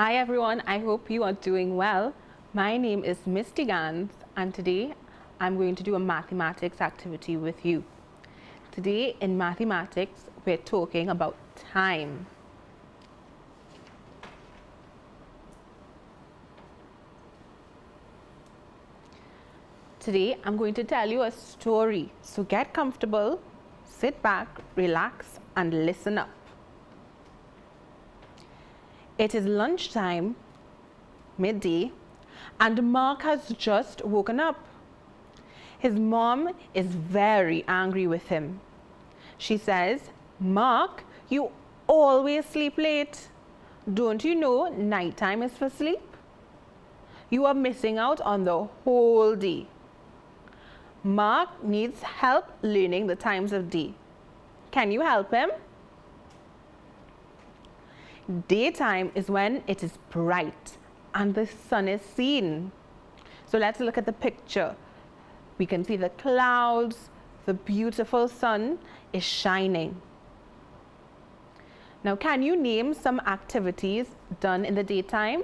Hi everyone, I hope you are doing well. My name is Mr. Gannes and today I'm going to do a mathematics activity with you. Today in mathematics we're talking about time. Today I'm going to tell you a story, so get comfortable, sit back, relax and listen up. It is lunchtime, midday, and Mark has just woken up. His mom is very angry with him. She says, "Mark, you always sleep late. Don't you know nighttime is for sleep? You are missing out on the whole day. Mark needs help learning the times of day. Can you help him?" Daytime is when it is bright and the sun is seen. So let's look at the picture. We can see the clouds, the beautiful sun is shining. Now, can you name some activities done in the daytime?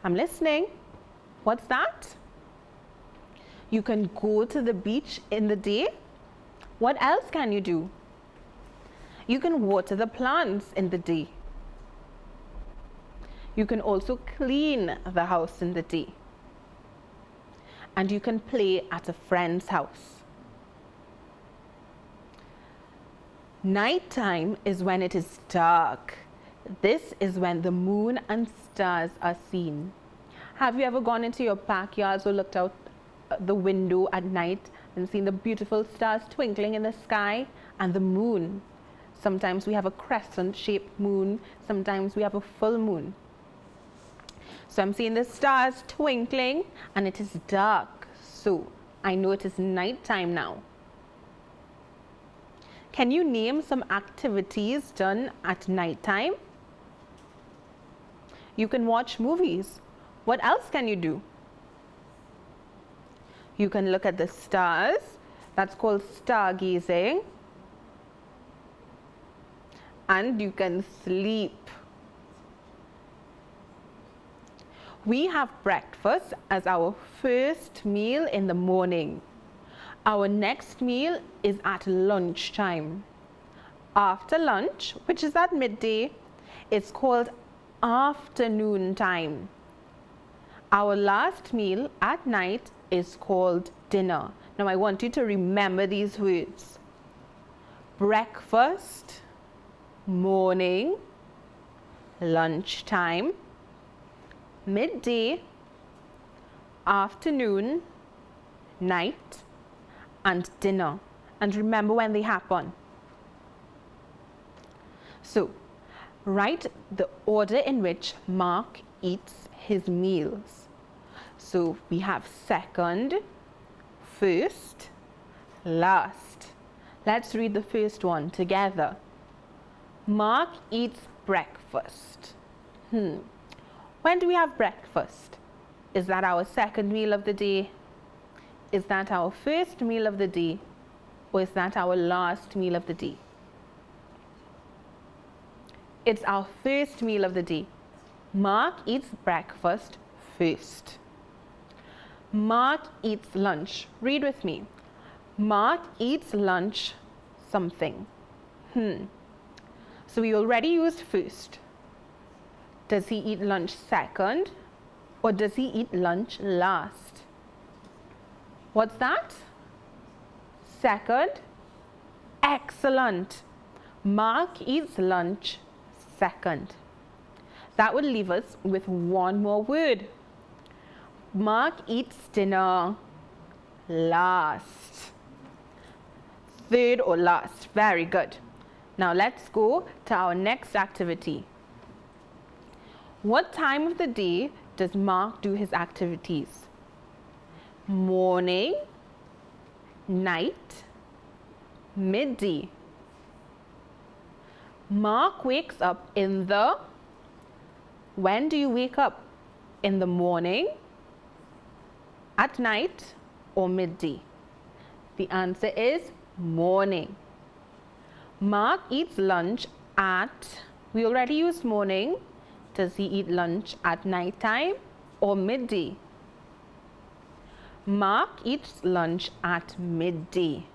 I'm listening. What's that? You can go to the beach in the day. What else can you do? You can water the plants in the day. You can also clean the house in the day. And you can play at a friend's house. Nighttime is when it is dark. This is when the moon and stars are seen. Have you ever gone into your backyards or looked out the window at night and seen the beautiful stars twinkling in the sky and the moon? Sometimes we have a crescent-shaped moon, sometimes we have a full moon. So I'm seeing the stars twinkling and it is dark, so I know it is nighttime now. Can you name some activities done at nighttime? You can watch movies. What else can you do? You can look at the stars. That's called stargazing. And you can sleep. We have breakfast as our first meal in the morning. Our next meal is at lunchtime. After lunch, which is at midday, it's called afternoon time. Our last meal at night is called dinner. Now I want you to remember these words. Breakfast, morning, lunchtime, midday, afternoon, night, and dinner. And remember when they happen. So, write the order in which Mark eats his meals. So, we have second, first, last. Let's read the first one together. Mark eats breakfast. When do we have breakfast? Is that our second meal of the day? Is that our first meal of the day? Or is that our last meal of the day? It's our first meal of the day. Mark eats breakfast first. Mark eats lunch. Read with me. Mark eats lunch something. So we already used first. Does he eat lunch second or does he eat lunch last? What's that? Second? Excellent. Mark eats lunch second. That would leave us with one more word. Mark eats dinner last. Third or last. Very good. Now let's go to our next activity. What time of the day does Mark do his activities? Morning, night, midday. Mark wakes up in the... When do you wake up? In the morning, at night, or midday? The answer is morning. Mark eats lunch at We already used morning. Does he eat lunch at night time or midday? Mark eats lunch at midday.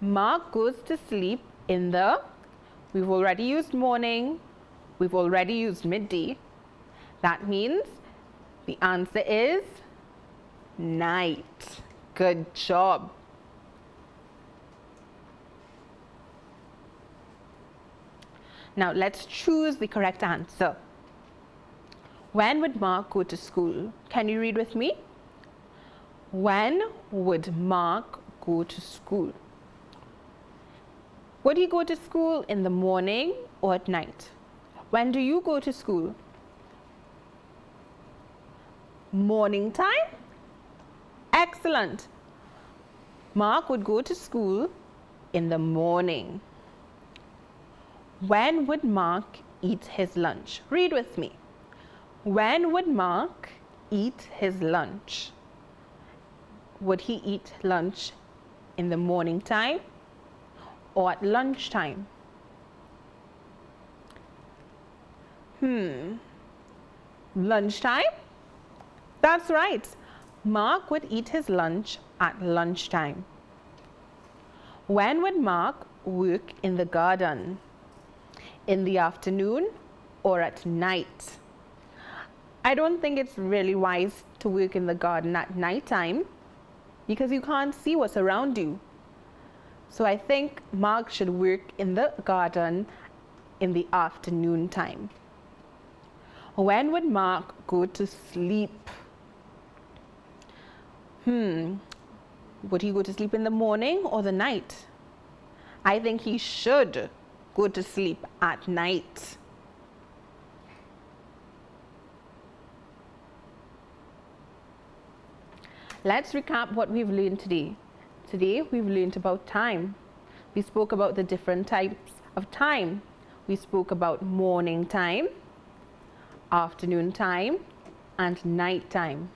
Mark goes to sleep in the, we've already used morning, we've already used midday. That means the answer is night. Good job. Now let's choose the correct answer. When would Mark go to school? Can you read with me? When would Mark go to school? Would he go to school in the morning or at night? When do you go to school? Morning time? Excellent. Mark would go to school in the morning. When would Mark eat his lunch? Read with me. When would Mark eat his lunch? Would he eat lunch in the morning time or at lunchtime? Lunchtime? That's right. Mark would eat his lunch at lunchtime. When would Mark work in the garden? In the afternoon or at night? I don't think it's really wise to work in the garden at night time because you can't see what's around you. So I think Mark should work in the garden in the afternoon time. When would Mark go to sleep? Would he go to sleep in the morning or the night? I think he should go to sleep at night. Let's recap what we've learned today. Today we've learned about time. We spoke about the different types of time. We spoke about morning time, afternoon time, and night time.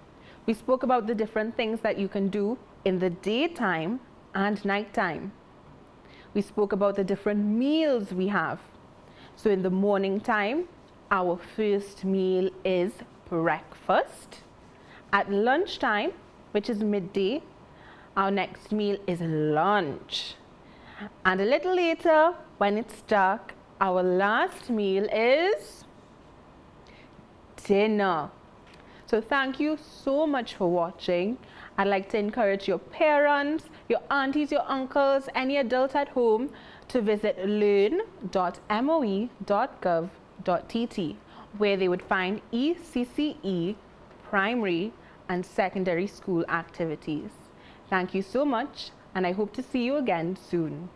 We spoke about the different things that you can do in the daytime and nighttime. We spoke about the different meals we have. So in the morning time, our first meal is breakfast. At lunchtime, which is midday, our next meal is lunch. And a little later, when it's dark, our last meal is dinner. So thank you so much for watching. I'd like to encourage your parents, your aunties, your uncles, any adult at home to visit learn.moe.gov.tt, where they would find ECCE primary and secondary school activities. Thank you so much, and I hope to see you again soon.